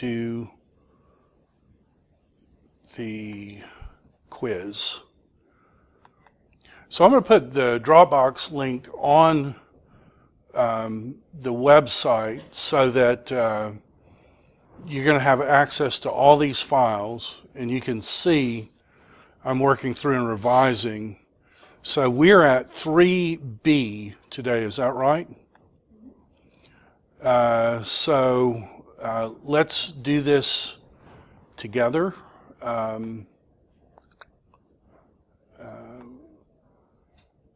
to the quiz. So I'm going to put the Dropbox link on the website so that you're going to have access to all these files, and you can see I'm working through and revising. So we're at 3B today, is that right? Let's do this together.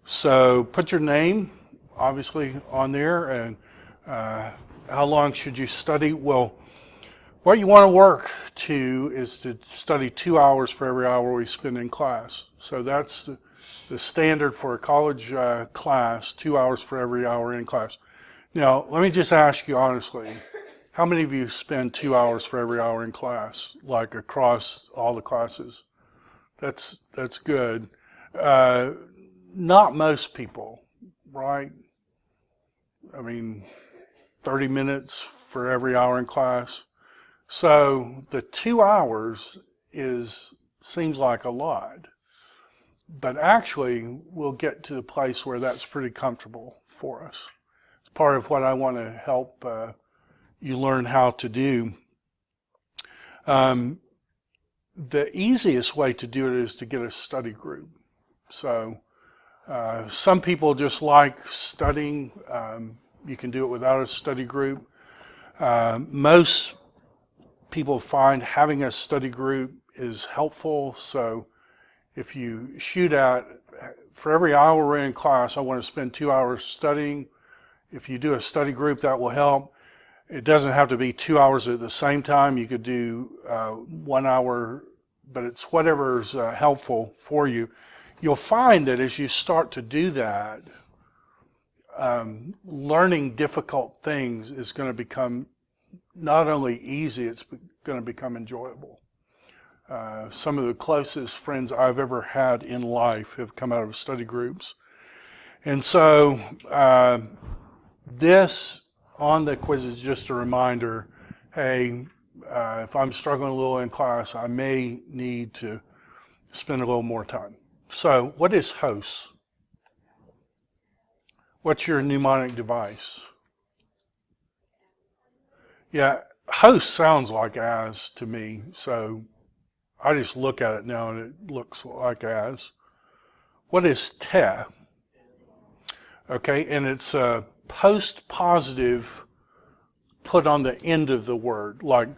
So put your name, obviously, on there, and how long should you study? Well, what you want to work to is to study 2 hours for every hour we spend in class. So that's the standard for a college class, 2 hours for every hour in class. Now, let me just ask you honestly, how many of you spend 2 hours for every hour in class, like across all the classes? That's good. Not most people, right? I mean, 30 minutes for every hour in class. So the 2 hours seems like a lot, but actually we'll get to the place where that's pretty comfortable for us. It's part of what I want to help you learn how to do. The easiest way to do it is to get a study group. So some people just like studying. You can do it without a study group. Most people find having a study group is helpful. So if you shoot at, for every hour we're in class, I want to spend 2 hours studying. If you do a study group, that will help. It doesn't have to be 2 hours at the same time. You could do 1 hour, but it's whatever's helpful for you. You'll find that as you start to do that, learning difficult things is going to become not only easy, it's going to become enjoyable. Some of the closest friends I've ever had in life have come out of study groups. And so this on the quiz is just a reminder, hey, if I'm struggling a little in class, I may need to spend a little more time. So what is host? What's your mnemonic device? Yeah, host sounds like as to me, so I just look at it now and it looks like as. What is te? Okay, and it's a post-positive put on the end of the word. Like,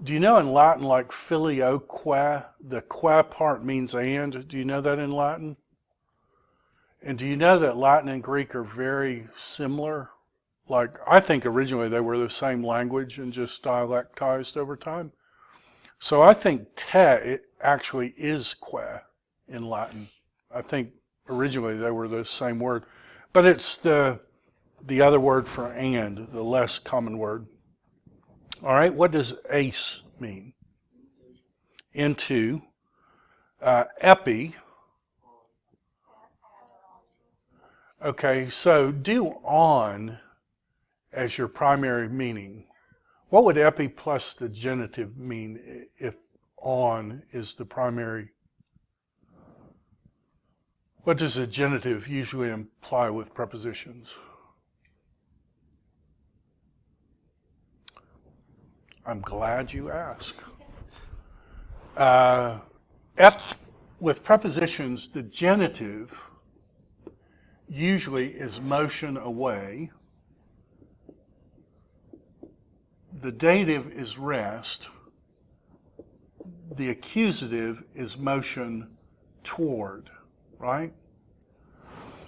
do you know in Latin, like filioque, the que part means and? Do you know that in Latin? And do you know that Latin and Greek are very similar? Like, I think originally they were the same language and just dialectized over time. So I think te, it actually is que in Latin. I think originally they were the same word. But it's the other word for and, the less common word. All right, what does ace mean? Into. Epi. Okay, so do on as your primary meaning. What would epi plus the genitive mean if on is the primary? What does a genitive usually imply with prepositions? I'm glad you asked. With prepositions, the genitive usually is motion away. The dative is rest. The accusative is motion toward, right?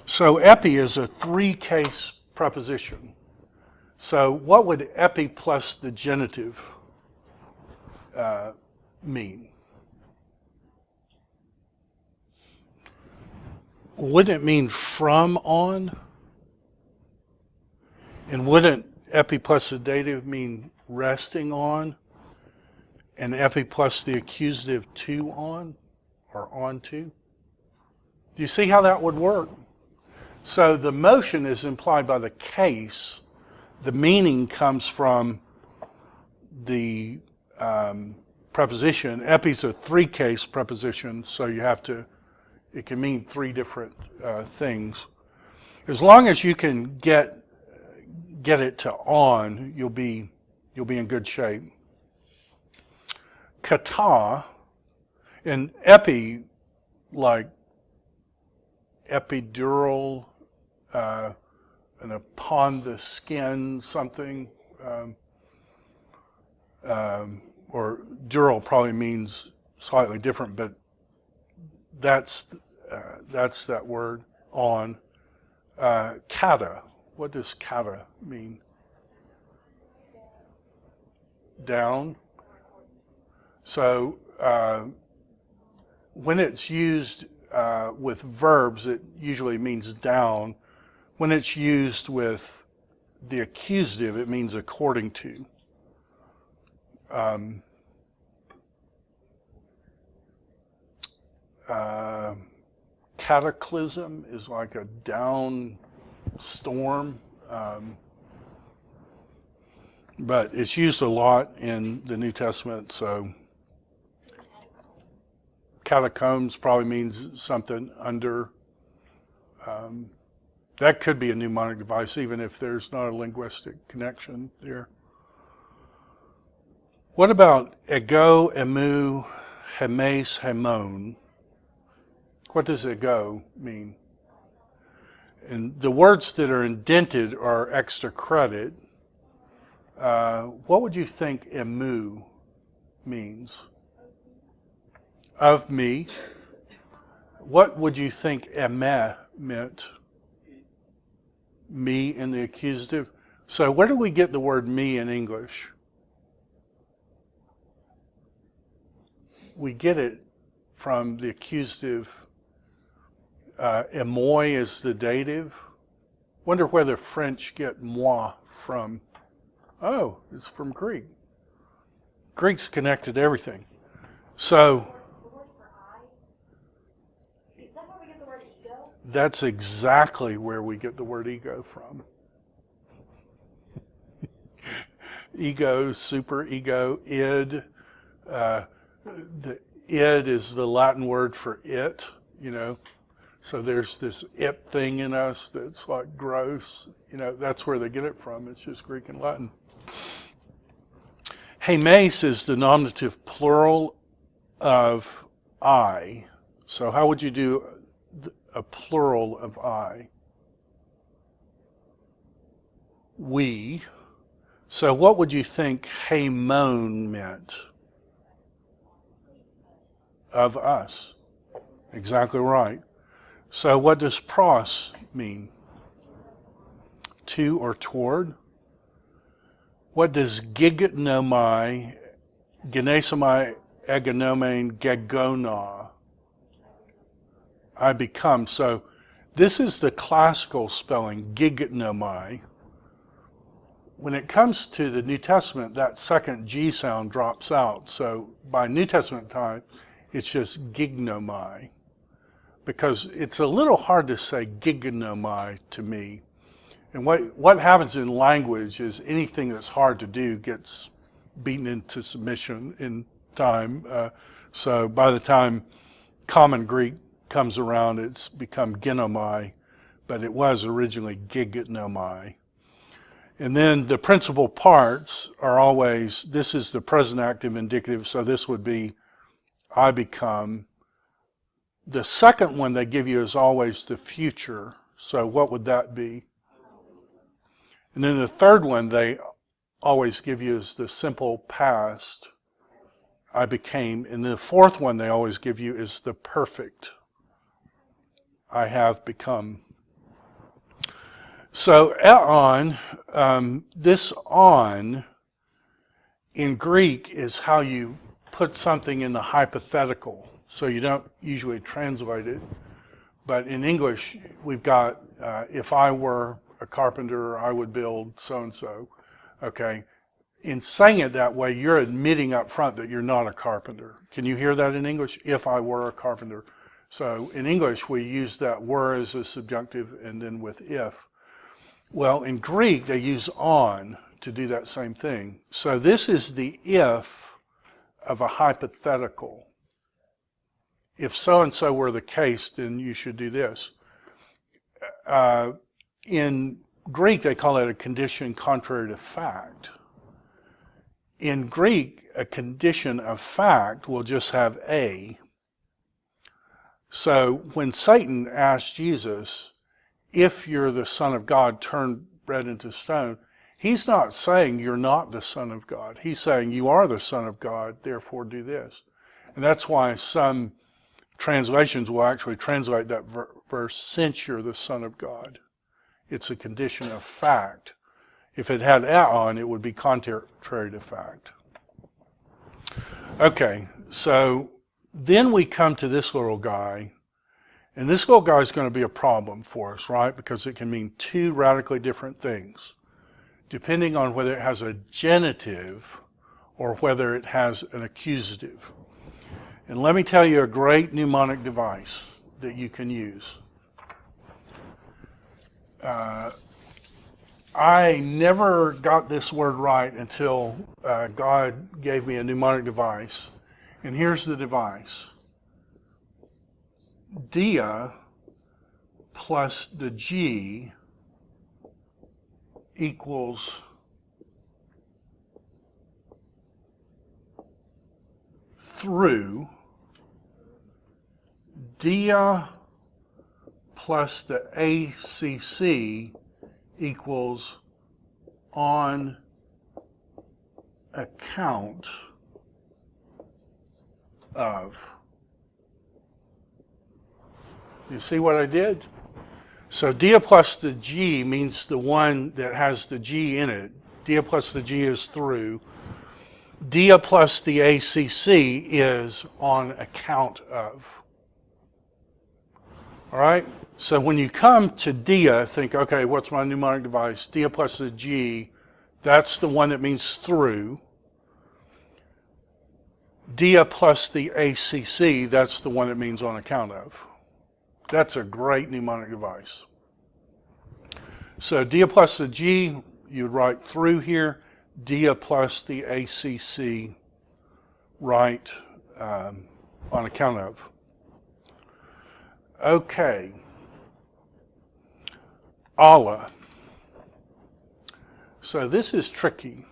So epi is a three-case preposition. So what would epi plus the genitive mean? Wouldn't it mean from on? And wouldn't epi plus the dative mean resting on? And epi plus the accusative to on, or on to? Do you see how that would work? So the motion is implied by the case. The meaning comes from the preposition. Epi's a three-case preposition, so you have to, it can mean three different things. As long as you can get it to on, you'll be in good shape. Kata, and epi, like epidural, and upon the skin something, or dural probably means slightly different, but that's that word, on. Kata, what does kata mean? Down. So when it's used with verbs, it usually means down. When it's used with the accusative, it means according to. Cataclysm is like a down storm, but it's used a lot in the New Testament, so catacombs probably means something under. That could be a mnemonic device, even if there's not a linguistic connection there. What about ego, emu, hemes, hemon? What does ego mean? And the words that are indented are extra credit. What would you think emu means? Of me. What would you think eme meant? Me in the accusative. So where do we get the word me in English? We get it from the accusative. Emoi is the dative. Wonder where the French get moi from. Oh, it's from Greek. Greek's connected everything. So that's exactly where we get the word ego from. Ego, superego, id. The id is the Latin word for it, you know. So there's this it thing in us that's like gross. You know, that's where they get it from. It's just Greek and Latin. Hemes is the nominative plural of I. So how would you do a plural of I? We. So what would you think hemon meant? Of us. Exactly right. So what does pros mean? To or toward. What does gignomai, genesomai, egonomen, gegona? I become. So this is the classical spelling, gignomai. When it comes to the New Testament, that second G sound drops out. So by New Testament time, it's just gignomai. Because it's a little hard to say gignomai to me. And what happens in language is anything that's hard to do gets beaten into submission in time. So by the time Common Greek comes around, it's become ginomai, but it was originally gignomai. And then the principal parts are always, this is the present active indicative, so this would be I become. The second one they give you is always the future, so what would that be? And then the third one they always give you is the simple past, I became. And the fourth one they always give you is the perfect, I have become. So on, this on in Greek is how you put something in the hypothetical. So you don't usually translate it. But in English, we've got, if I were a carpenter, I would build so-and-so. Okay. In saying it that way, you're admitting up front that you're not a carpenter. Can you hear that in English? If I were a carpenter. So in English, we use that were as a subjunctive and then with if. Well, in Greek, they use on to do that same thing. So this is the if of a hypothetical. If so-and-so were the case, then you should do this. In Greek, they call it a condition contrary to fact. In Greek, a condition of fact will just have a. So when Satan asked Jesus, if you're the Son of God, turn bread into stone, he's not saying you're not the Son of God. He's saying you are the Son of God, therefore do this. And that's why some translations will actually translate that verse, since you're the Son of God. It's a condition of fact. If it had "a" on, it would be contrary to fact. Okay, so then we come to this little guy, and this little guy is going to be a problem for us, right? Because it can mean two radically different things, depending on whether it has a genitive or whether it has an accusative. And let me tell you a great mnemonic device that you can use. I never got this word right until God gave me a mnemonic device. And here's the device. Dia plus the G equals through. Dia plus the ACC equals on account of. You see what I did? So dia plus the G means the one that has the G in it. Dia plus the G is through. Dia plus the ACC is on account of. All right? So when you come to dia, think, okay, what's my mnemonic device? Dia plus the G, that's the one that means through. Dia plus the ACC, that's the one that means on account of. That's a great mnemonic device. So dia plus the G, you'd write through here. Dia plus the ACC, write on account of. Okay. Allah. So this is tricky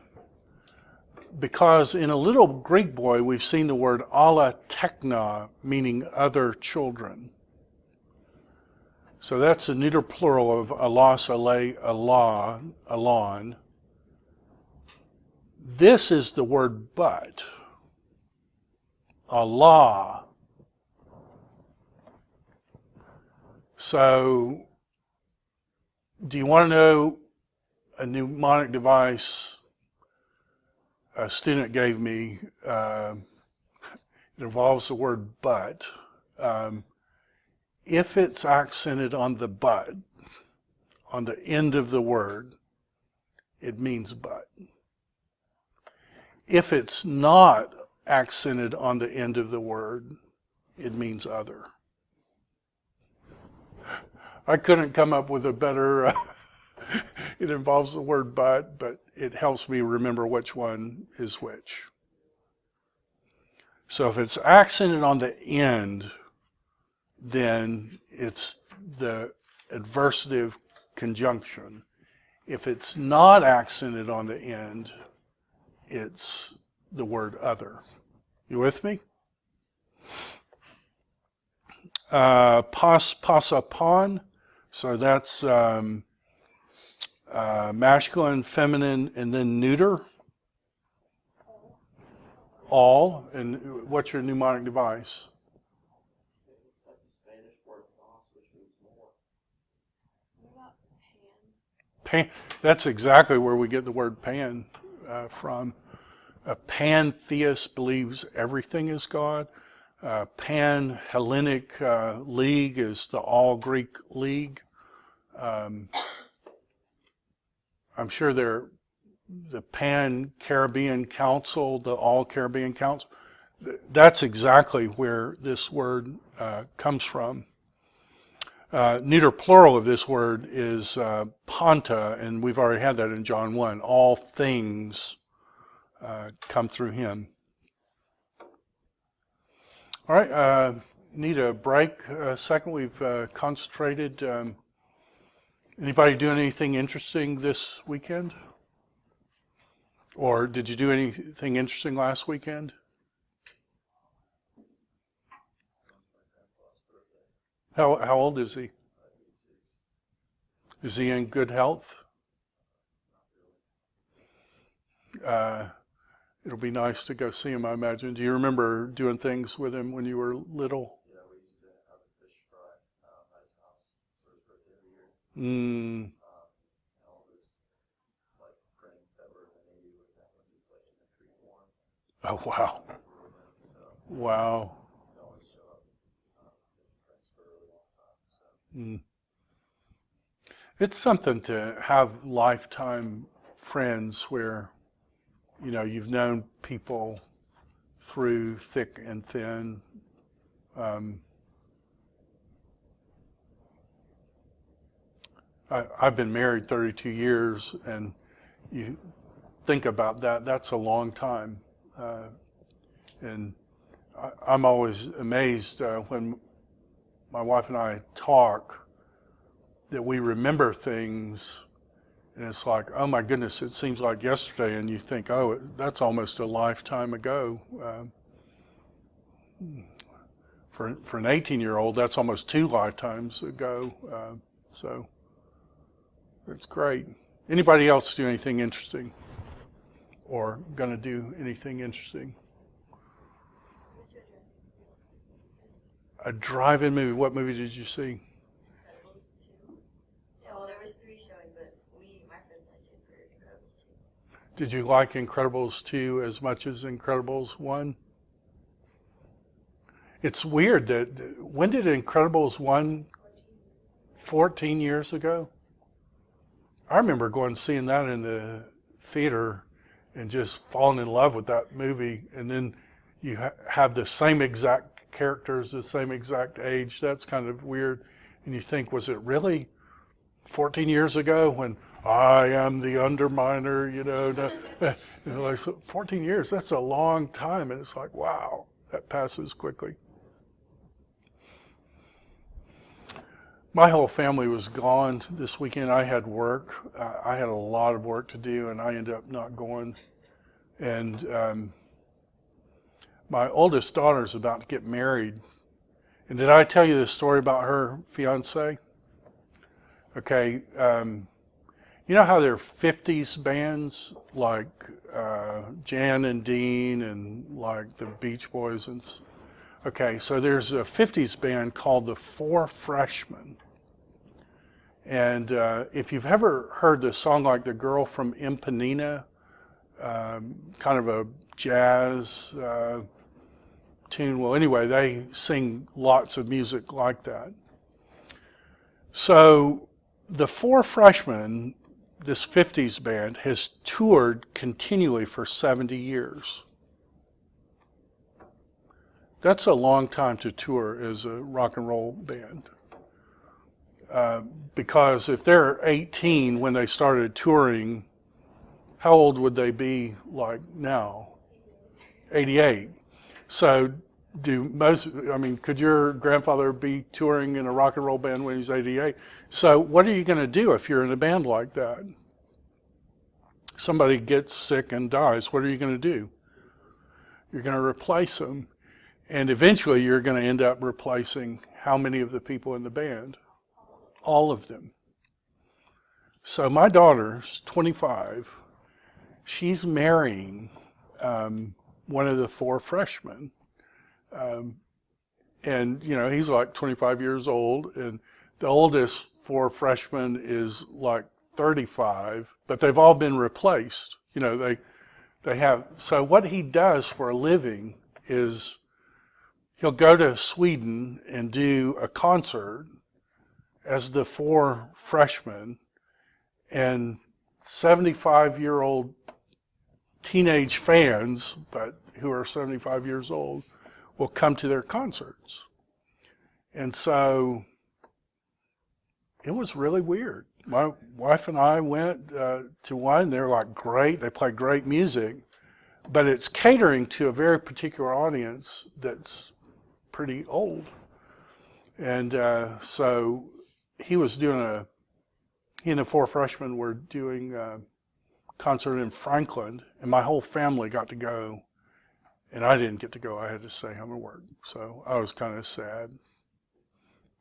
because in a little Greek boy we've seen the word Allah tekna, meaning other children. So that's a neuter plural of Allah, Saleh, Allah, Alon. This is the word but. Allah. So, do you want to know a mnemonic device a student gave me? It involves the word but. If it's accented on the but, on the end of the word, it means but. If it's not accented on the end of the word, it means other. I couldn't come up with a better, it involves the word but it helps me remember which one is which. So if it's accented on the end, then it's the adversative conjunction. If it's not accented on the end, it's the word other. You with me? Pas upon. So that's masculine, feminine, and then neuter. All. And what's your mnemonic device? It's like the Spanish word pas, which means more. What about pan? Pan. That's exactly where we get the word pan from. A pantheist believes everything is God. Pan-Hellenic League is the all-Greek league. I'm sure the Pan-Caribbean Council, the All-Caribbean Council, that's exactly where this word comes from. Neuter plural of this word is panta, and we've already had that in John 1. All things come through him. All right, need a break a second. We've concentrated. Anybody doing anything interesting this weekend? Or did you do anything interesting last weekend? How old is he? Is he in good health? Uh, It'll be nice to go see him, I imagine. Do you remember doing things with him when you were little? Yeah, we used to have a fish fry at his house for his birthday every year. Mm, And all his like friends that were in the Navy with him when he was like in the Korean War. oh, wow. So Wow. he always show up. Been friends for a really long time. So Mm. It's something to have lifetime friends where, you know, you've known people through thick and thin. I've been married 32 years, and you think about that, that's a long time. And I'm always amazed when my wife and I talk that we remember things, and it's like, oh my goodness, it seems like yesterday, and you think, oh, that's almost a lifetime ago. For an 18-year-old, that's almost 2 lifetimes ago. So it's great. Anybody else do anything interesting, or going to do anything interesting? A drive-in movie. What movie did you see? Incredibles 2. Yeah, well, there was 3 showing, but my friends and I stayed for Incredibles 2. Did you like Incredibles 2 as much as Incredibles 1? It's weird that, when did Incredibles 1, 14 years ago? I remember going and seeing that in the theater and just falling in love with that movie. And then you have the same exact characters, the same exact age. That's kind of weird. And you think, was it really 14 years ago when I am the underminer, you know? Like, so 14 years, that's a long time. And it's like, wow, that passes quickly. My whole family was gone this weekend. I had work. I had a lot of work to do, and I ended up not going. And my oldest daughter's about to get married. And did I tell you the story about her fiance? Okay. You know how there are 50s bands like Jan and Dean and like the Beach Boys? Okay, so there's a 50s band called the Four Freshmen. And if you've ever heard the song like The Girl from Impanina, kind of a jazz tune, well, anyway, they sing lots of music like that. So the Four Freshmen, this 50s band, has toured continually for 70 years. That's a long time to tour as a rock and roll band. Because if they're 18 when they started touring, how old would they be like now? 88. So could your grandfather be touring in a rock and roll band when he's 88? So what are you going to do if you're in a band like that? Somebody gets sick and dies. What are you going to do? You're going to replace them. And eventually you're going to end up replacing how many of the people in the band? All of them. So my daughter's 25. She's marrying one of the Four Freshmen. And, you know, he's like 25 years old. And the oldest Four Freshmen is like 35. But they've all been replaced. You know, they have. So what he does for a living is he'll go to Sweden and do a concert as the Four Freshmen, and 75-year-old teenage fans, but who are 75 years old, will come to their concerts. And so it was really weird. My wife and I went to one. They're like great. They play great music, but it's catering to a very particular audience that's pretty old. And so he was doing he and the four freshmen were doing a concert in Franklin, and my whole family got to go, and I didn't get to go. I had to stay home and work, so I was kind of sad.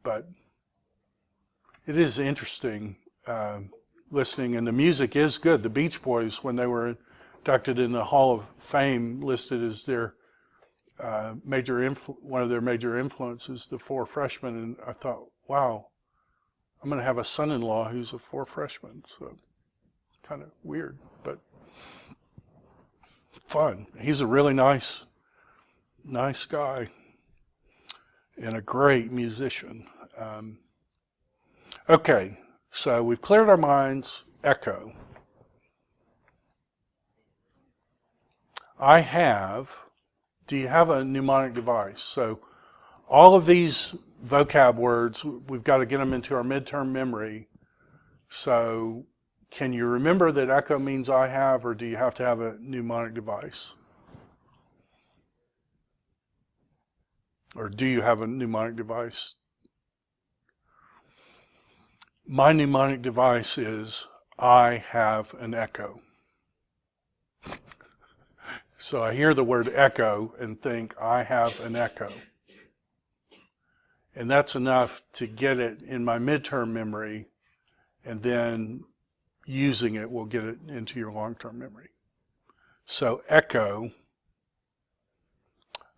But it is interesting listening, and the music is good. The Beach Boys, when they were inducted in the Hall of Fame, listed as their one of their major influences, the four freshmen, and I thought, wow, I'm going to have a son-in-law who's a four freshman, so kind of weird, but fun. He's a really nice guy and a great musician. Okay, so we've cleared our minds. Echo. Do you have a mnemonic device? So all of these vocab words, we've got to get them into our midterm memory. So can you remember that echo means I have, or do you have to have a mnemonic device? Or do you have a mnemonic device? My mnemonic device is I have an echo. So I hear the word echo and think I have an echo. And that's enough to get it in my midterm memory, and then using it will get it into your long-term memory. So echo,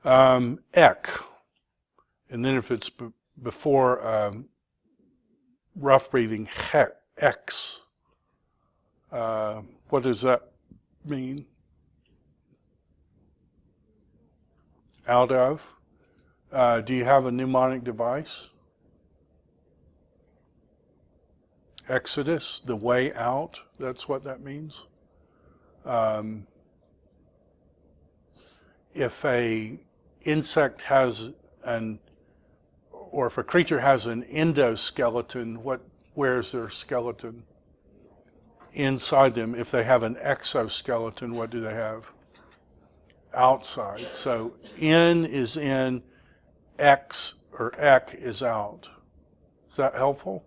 ek, and then if it's before rough breathing, x. What does that mean? Out of. Do you have a mnemonic device? Exodus, the way out, that's what that means. If a insect has or if a creature has an endoskeleton, where is their skeleton? Inside them. If they have an exoskeleton, what do they have? Outside. So in is in, X or ek is out. Is that helpful?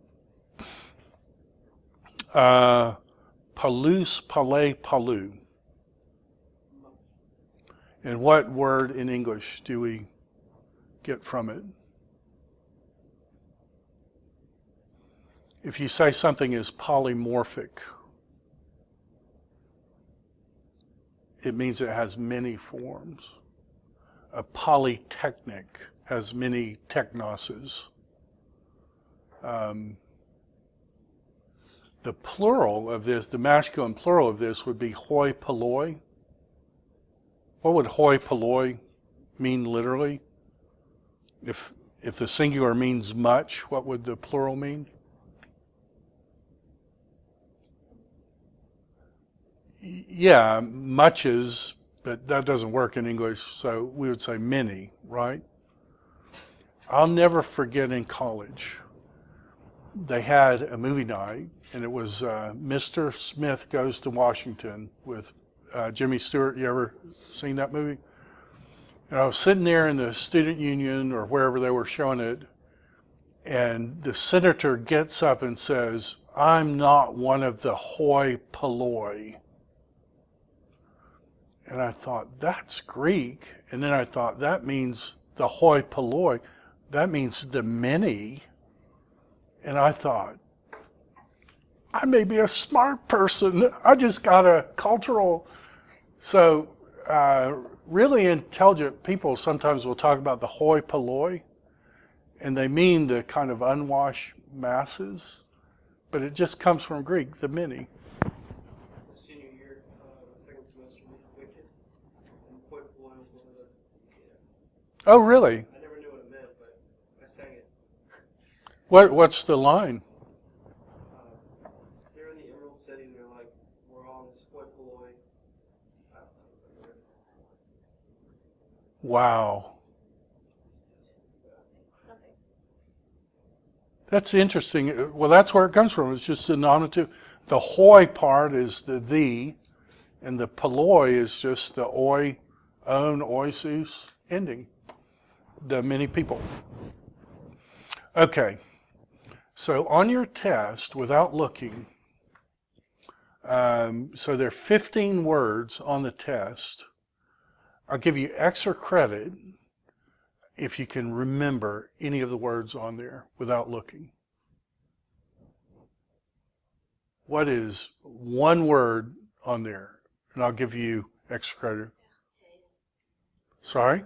Palus, palais, palu. And what word in English do we get from it? If you say something is polymorphic, it means it has many forms. A polytechnic has many technoses. The plural of this, the masculine plural of this would be hoi polloi. What would hoi polloi mean literally? If the singular means much, what would the plural mean? Yeah, muches, but that doesn't work in English, so we would say many, right? I'll never forget in college, they had a movie night, and it was Mr. Smith Goes to Washington with Jimmy Stewart. You ever seen that movie? And I was sitting there in the student union or wherever they were showing it, and the senator gets up and says, "I'm not one of the hoi polloi." And I thought, that's Greek. And then I thought, that means the hoi polloi. That means the many. And I thought, I may be a smart person. I just got a cultural. So really intelligent people sometimes will talk about the hoi polloi, and they mean the kind of unwashed masses, but it just comes from Greek, the many. Senior year, second semester, Wicked, and hoi polloi was one of the. Yeah. Oh, really? I never knew what it meant, but I sang it. What's the line? They're in the Emerald City, and they're like, we're all in this hoi polloi. I don't know. Wow. That's interesting. Well, that's where it comes from. It's just a nominative. The hoi part is the, and the polloi is just the oi, own, oisus ending. the many people. Okay. So on your test, without looking, so there are 15 words on the test. I'll give you extra credit if you can remember any of the words on there without looking. What is one word on there? And I'll give you extra credit. Sorry?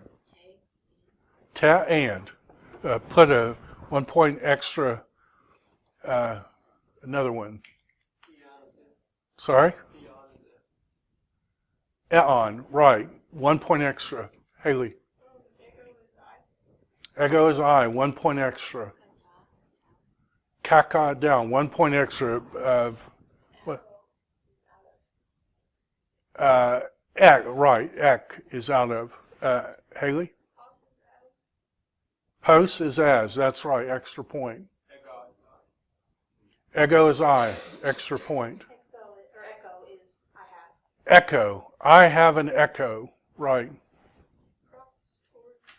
And. Put a 1 point extra. Another one. Sorry? Eon, right. 1 point extra. Haley. Ego is I. 1 point extra. Kaka down. 1 point extra. What? Right. Ek is out of. Haley? Hos is as. That's right. Extra point. Ego is I. Extra point. Echo is I have. Echo. I have an echo. Right.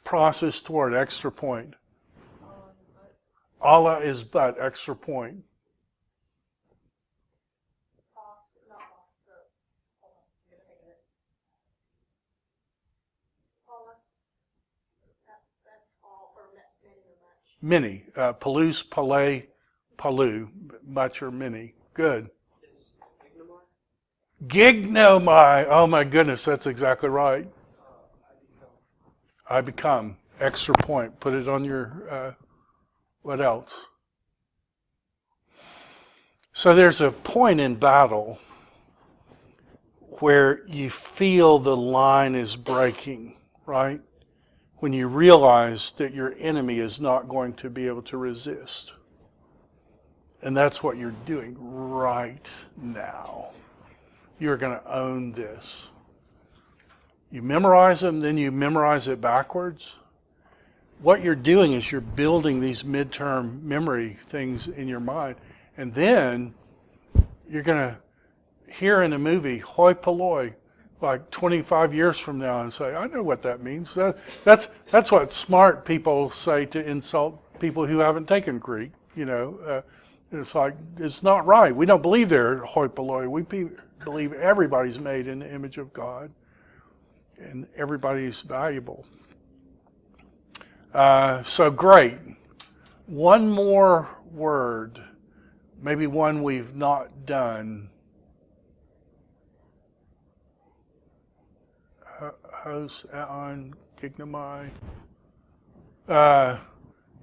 Process toward. Extra point. Allah is but. Extra point. Many. Palus, palay, palu. Much or many. Good. Gignomai. Oh my goodness, that's exactly right. I become. Extra point. Put it on your, what else? So there's a point in battle where you feel the line is breaking, right? When you realize that your enemy is not going to be able to resist. And that's what you're doing right now. You're going to own this. You memorize them, then you memorize it backwards. What you're doing is you're building these midterm memory things in your mind. And then you're going to hear in a movie, hoi polloi, like 25 years from now and say, I know what that means. That's what smart people say to insult people who haven't taken Greek. You know, it's like, it's not right. We don't believe they're hoi polloi. We believe everybody's made in the image of God and everybody's valuable. So great. One more word, maybe one we've not done. Hos, aon, gignomai.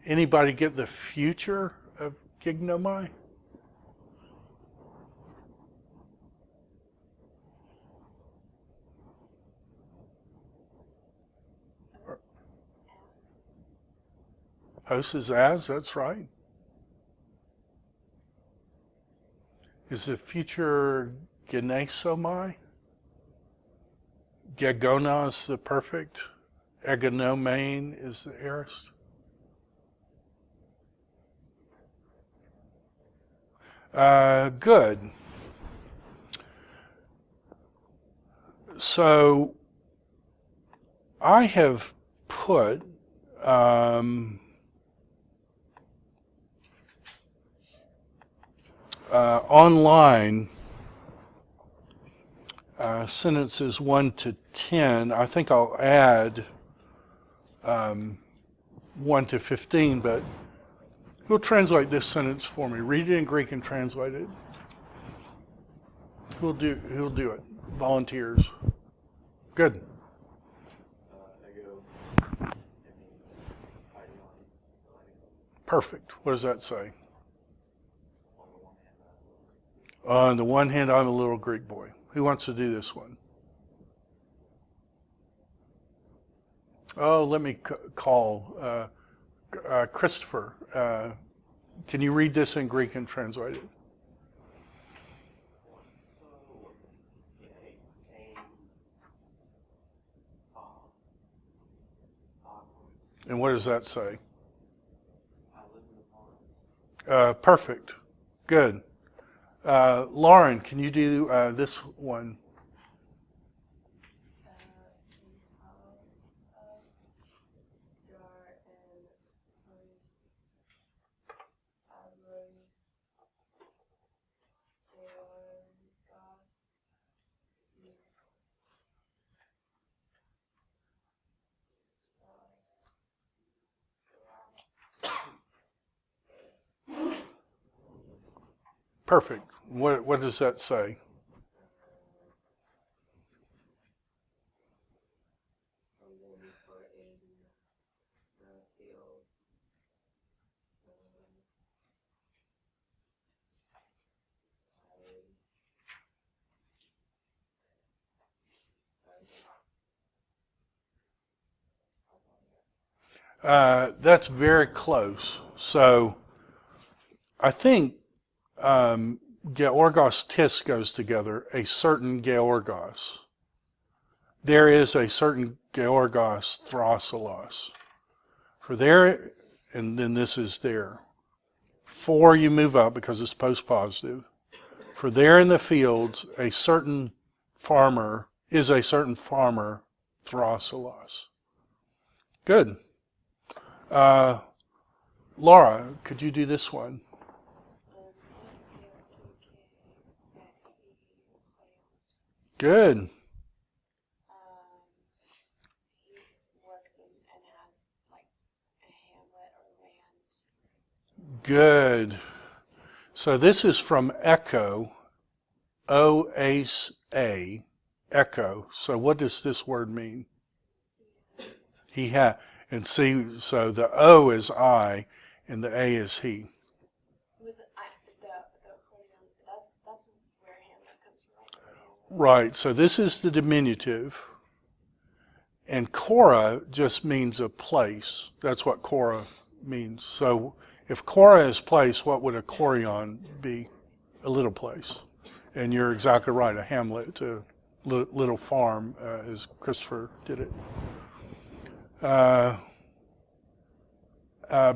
Anybody get the future of gignomai? Hos is as, that's right. Is the future genesomai? Gegona is the perfect. Egonomain is the aorist. Good. So I have put online sentences 1 to 10. I think I'll add 1 to 15, but who'll translate this sentence for me? Read it in Greek and translate it. Who'll do it? Volunteers. Good. Perfect. What does that say? On the one hand, I'm a little Greek boy. Who wants to do this one? Oh, let me call Christopher. Can you read this in Greek and translate it? And what does that say? Perfect. Good. Lauren, can you do this one? Perfect. What does that say? Something put in the field. That's very close. So I think Georgos tis goes together, a certain Georgos. There is a certain Georgos throssilos. For there, and then this is there. For you move up because it's post-positive. For there in the fields, a certain farmer is a certain farmer throssilos. Good. Laura, could you do this one? Good. He works and has like a hamlet or land. Good. So this is from Echo, O-A-S-A, Echo. So what does this word mean? He had. And see, so the O is I, and the A is he. Was it the accordion? That's where hamlet comes from, right? Right. So this is the diminutive, and Cora just means a place. That's what Cora means. So if Cora is place, what would a corion be? A little place. And you're exactly right. A hamlet, a little farm, as Christopher did it.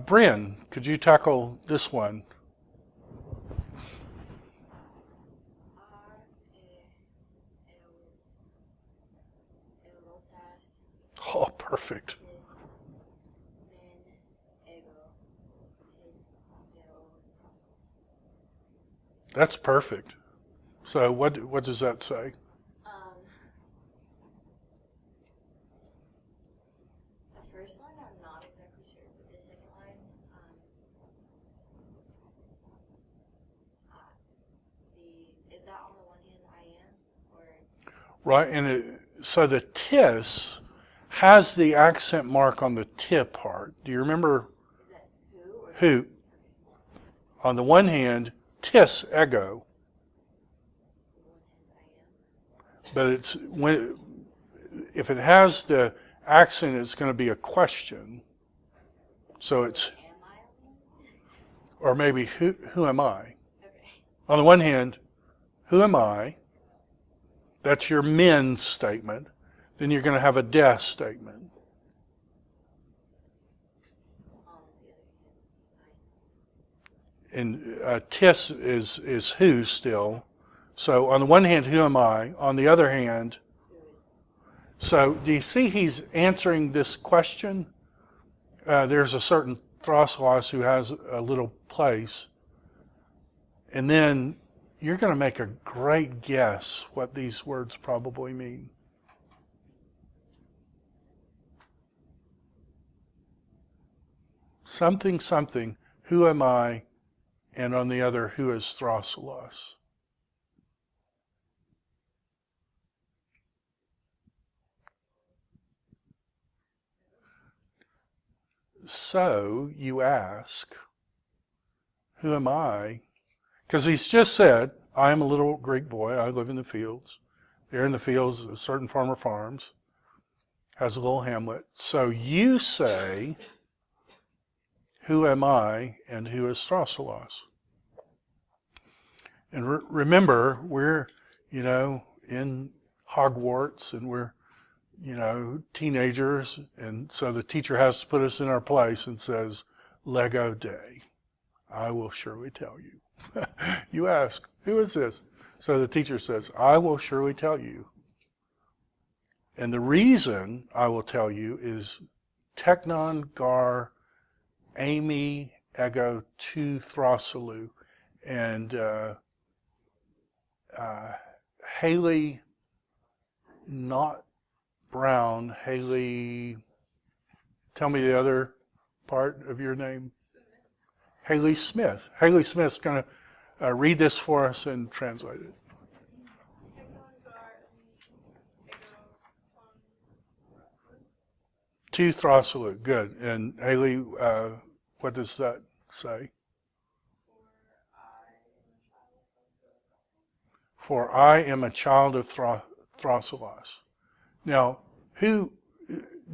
Bryn, could you tackle this one? Oh, perfect. That's perfect. So what does that say? The first line I'm not exactly sure, but the second line, is that on the one hand I am, or? Right, and so the tis has the accent mark on the tip part. Do you remember? Is that who? Or Who? On the one hand, tis ego, but it's if it has the accent, it's going to be a question. So it's, am I? or maybe who am I? Okay. On the one hand, who am I? That's your men statement. Then you're going to have a des statement. And tis is who still. So on the one hand, who am I? On the other hand, so do you see he's answering this question? There's a certain throssilos who has a little place. And then you're going to make a great guess what these words probably mean. Something, something, who am I? And on the other, who is throssilos? So you ask, who am I? Because he's just said, I am a little Greek boy, I live in the fields. There in the fields, a certain farmer farms, has a little hamlet. So you say, who am I and who is throssilos? And remember, we're, in Hogwarts and we're, teenagers. And so the teacher has to put us in our place and says, Lego day. I will surely tell you. You ask, who is this? So the teacher says, I will surely tell you. And the reason I will tell you is teknon gar Amy ego tu throssilu. And Haley, not Brown, Haley, tell me the other part of your name. Haley Smith. Haley Smith's going to Read this for us and translate it. To Throsalute, good. And Haley, what does that say? For I am a child of Thrasalos. Now, who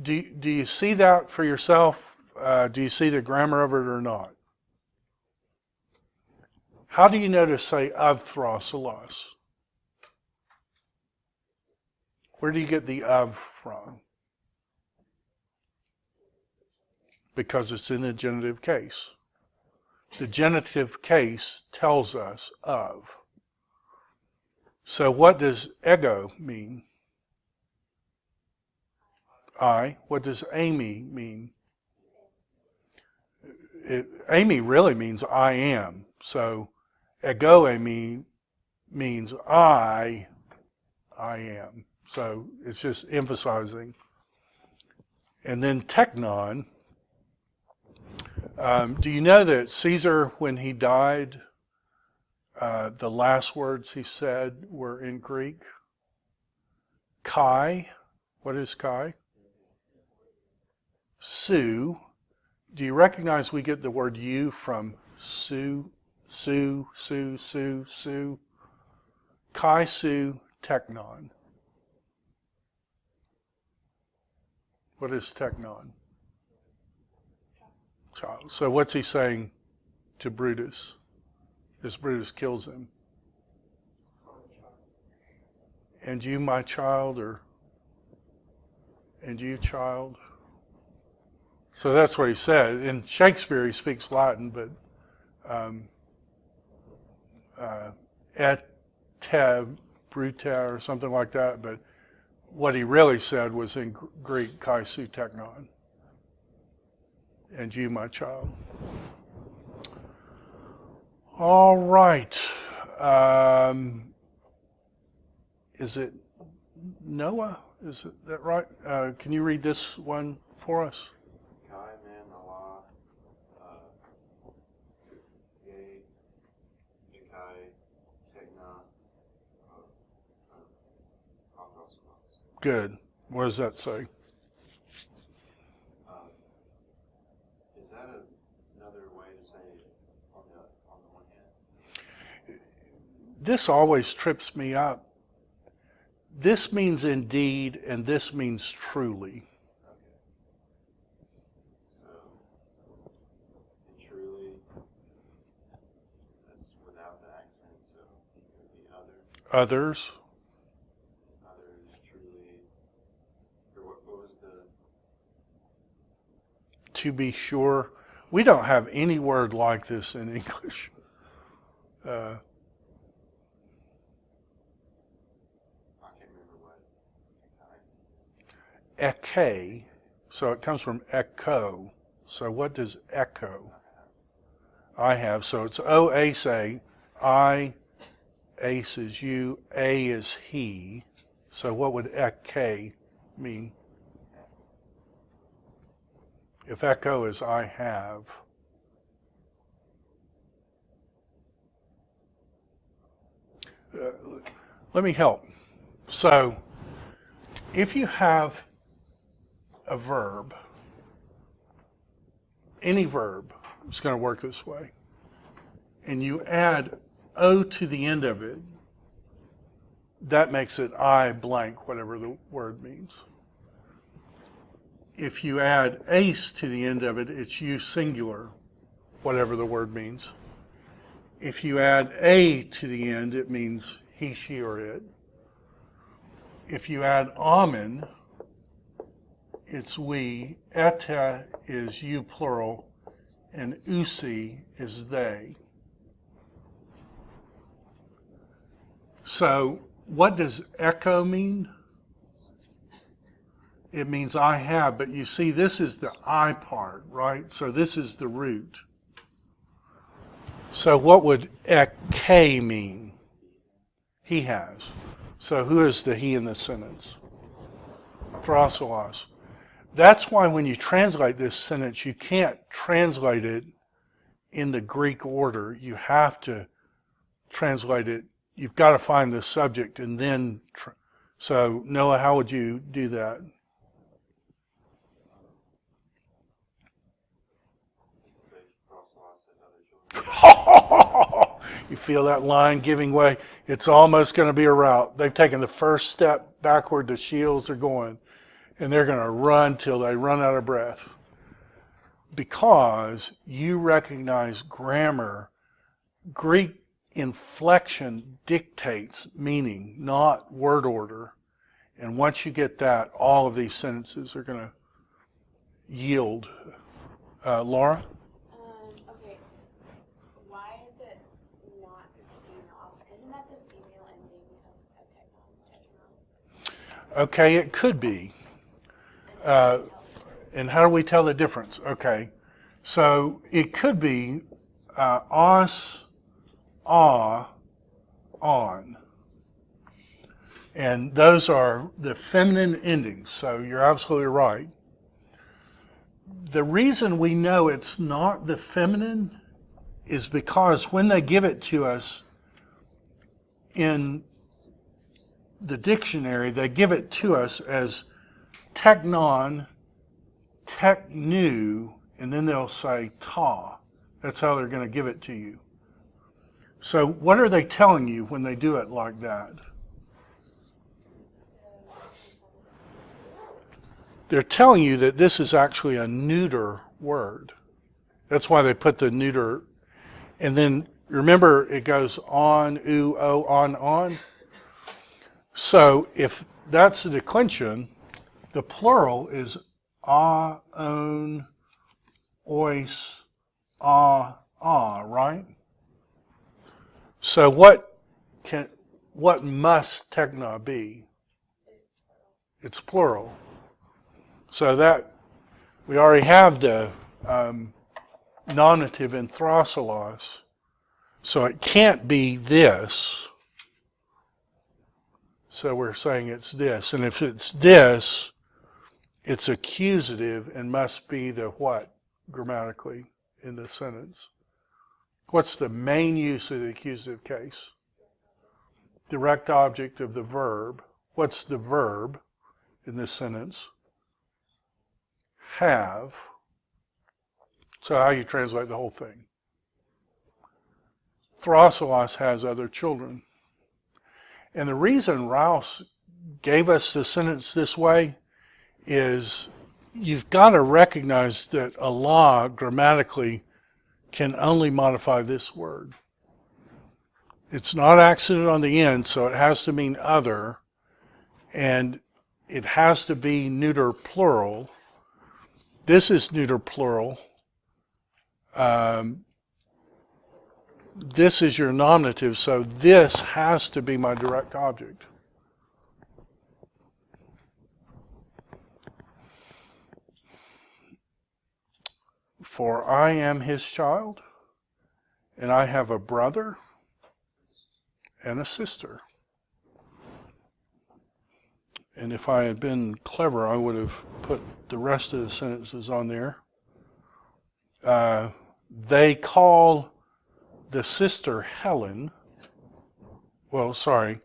do you see that for yourself? Do you see the grammar of it or not? How do you know to say of Thrasalos? Where do you get the of from? Because it's in the genitive case. The genitive case tells us of. So what does ego mean? I. What does Amy mean? Amy really means I am. So ego Amy means I am. So it's just emphasizing. And then teknon. Do you know that Caesar, when he died, the last words he said were in Greek? Kai. What is Kai? Su. Do you recognize we get the word you from Su? Su. Kai Su teknon. What is teknon? Child. So what's he saying to Brutus as Brutus kills him? And you, my child, or and you, child? So that's what he said. In Shakespeare, he speaks Latin, but et te bruta or something like that. But what he really said was in Greek, kai su teknon. And you, my child. All right. Is it Noah? Is it that right? Can you read this one for us? Kai man Allah, Yay, Ikai, Tekna, Good. What does that say? Is that another way to say it on the one hand? This always trips me up. This means indeed, and this means truly. Okay. So, and truly, that's without the accent, so it could be other. Others. Others, truly. Or what was the... To be sure. We don't have any word like this in English. Eke, so it comes from echo. So what does echo? I have, so it's O ace A, I, ace is you, A is he. So what would eke mean? If echo is I have. Let me help. So if you have a verb, any verb is going to work this way, and you add O to the end of it, that makes it I blank, whatever the word means. If you add ace to the end of it, it's you singular, whatever the word means. If you add a to the end, it means he, she, or it. If you add amen, it's we. Eta is you plural, and usi is they. So what does echo mean? It means I have, but you see this is the I part, right? So this is the root. So what would ek mean? He has. So who is the he in this sentence? Thrasalos. That's why when you translate this sentence, you can't translate it in the Greek order. You have to translate it, you've got to find the subject and then, so Noah, how would you do that? You feel that line giving way? It's almost going to be a rout. They've taken the first step backward, the shields are going, and they're going to run till they run out of breath. Because you recognize grammar, Greek inflection dictates meaning, not word order. And once you get that, all of these sentences are going to yield. Laura? Okay. Why is it not female officer? Isn't that the female ending of technon? Okay, it could be. And how do we tell the difference? Okay, so it could be os, on. And those are the feminine endings, so you're absolutely right. The reason we know it's not the feminine is because when they give it to us in the dictionary, they give it to us as teknon, teknu, and then they'll say ta. That's how they're going to give it to you. So what are they telling you when they do it like that? They're telling you that this is actually a neuter word. That's why they put the neuter. And then remember it goes on, oo, o, on. So if that's the declension, the plural is a, on, ois, a, right? So what must tekna be? It's plural. So that we already have the nominative in throsalos. So it can't be this. So we're saying it's this. And if it's this, it's accusative and must be the what grammatically in the sentence? What's the main use of the accusative case? Direct object of the verb. What's the verb in this sentence? Have. So how you translate the whole thing? Throsalos has other children. And the reason Rouse gave us the sentence this way is you've got to recognize that Allah grammatically can only modify this word. It's not accented on the end, so it has to mean other, and it has to be neuter plural. This is neuter plural. This is your nominative, so this has to be my direct object. For I am his child, and I have a brother and a sister. And if I had been clever, I would have put the rest of the sentences on there. They call the sister Helen. Well, sorry.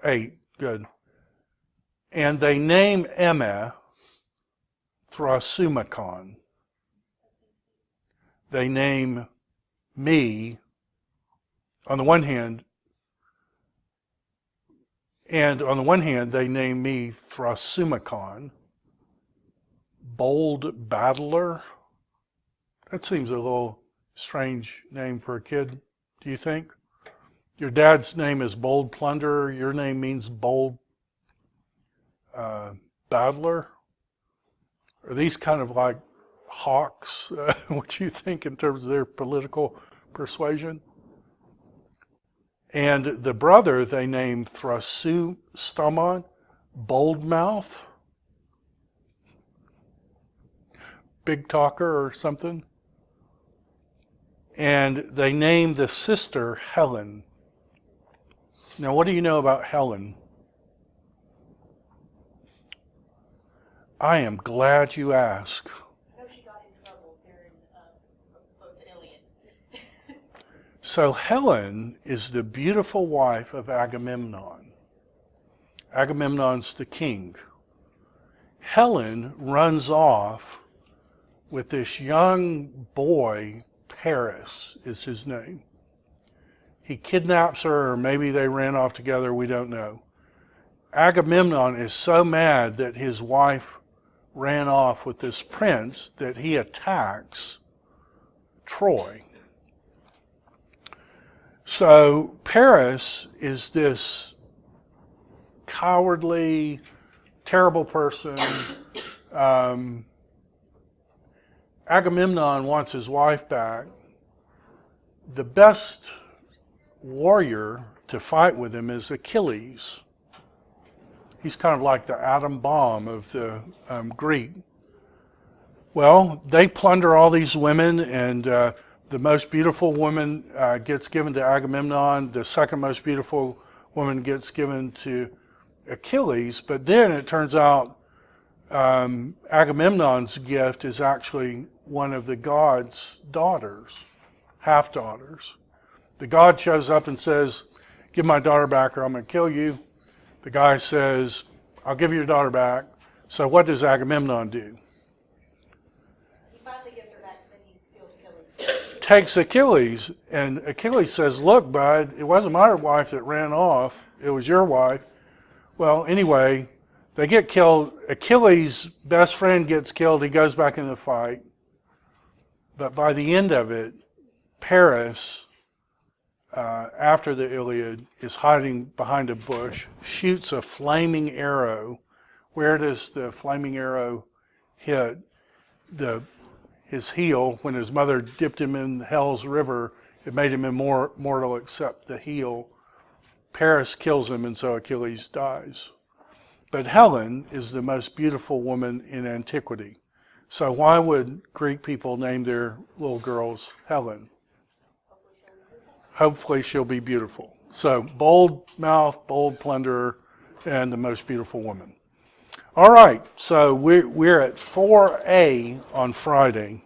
8, good. And they name Emma Thrasumacon. They name me, on the one hand, they name me Thrasumacon, bold battler. That seems a little strange name for a kid, do you think? Your dad's name is Bold Plunderer. Your name means Bold Battler. Are these kind of like hawks? What do you think in terms of their political persuasion? And the brother they named Thrasumacon, Bold Mouth, big talker or something. And they named the sister Helen. Now, what do you know about Helen? I am glad you asked. I know she got in trouble during both the Iliad. So Helen is the beautiful wife of Agamemnon. Agamemnon's the king. Helen runs off with this young boy, Paris is his name. He kidnaps her, or maybe they ran off together, we don't know. Agamemnon is so mad that his wife ran off with this prince that he attacks Troy. So Paris is this cowardly, terrible person. Agamemnon wants his wife back. The best warrior to fight with him is Achilles. He's kind of like the atom bomb of the Greek. Well, they plunder all these women, and the most beautiful woman gets given to Agamemnon. The second most beautiful woman gets given to Achilles. But then it turns out Agamemnon's gift is actually one of the god's daughters, half-daughters. The god shows up and says, give my daughter back or I'm going to kill you. The guy says, I'll give you your daughter back. So what does Agamemnon do? He finally gives her back, then he steals Achilles. Takes Achilles, and Achilles says, look, bud, it wasn't my wife that ran off. It was your wife. Well, anyway, they get killed. Achilles' best friend gets killed. He goes back in the fight. But by the end of it, Paris, after the Iliad, is hiding behind a bush, shoots a flaming arrow. Where does the flaming arrow hit? His heel. When his mother dipped him in Hell's River, it made him immortal except the heel. Paris kills him, and so Achilles dies. But Helen is the most beautiful woman in antiquity. So why would Greek people name their little girls Helen? Hopefully she'll be beautiful. So bold mouth, bold plunderer, and the most beautiful woman. All right, so we're at 4A on Friday.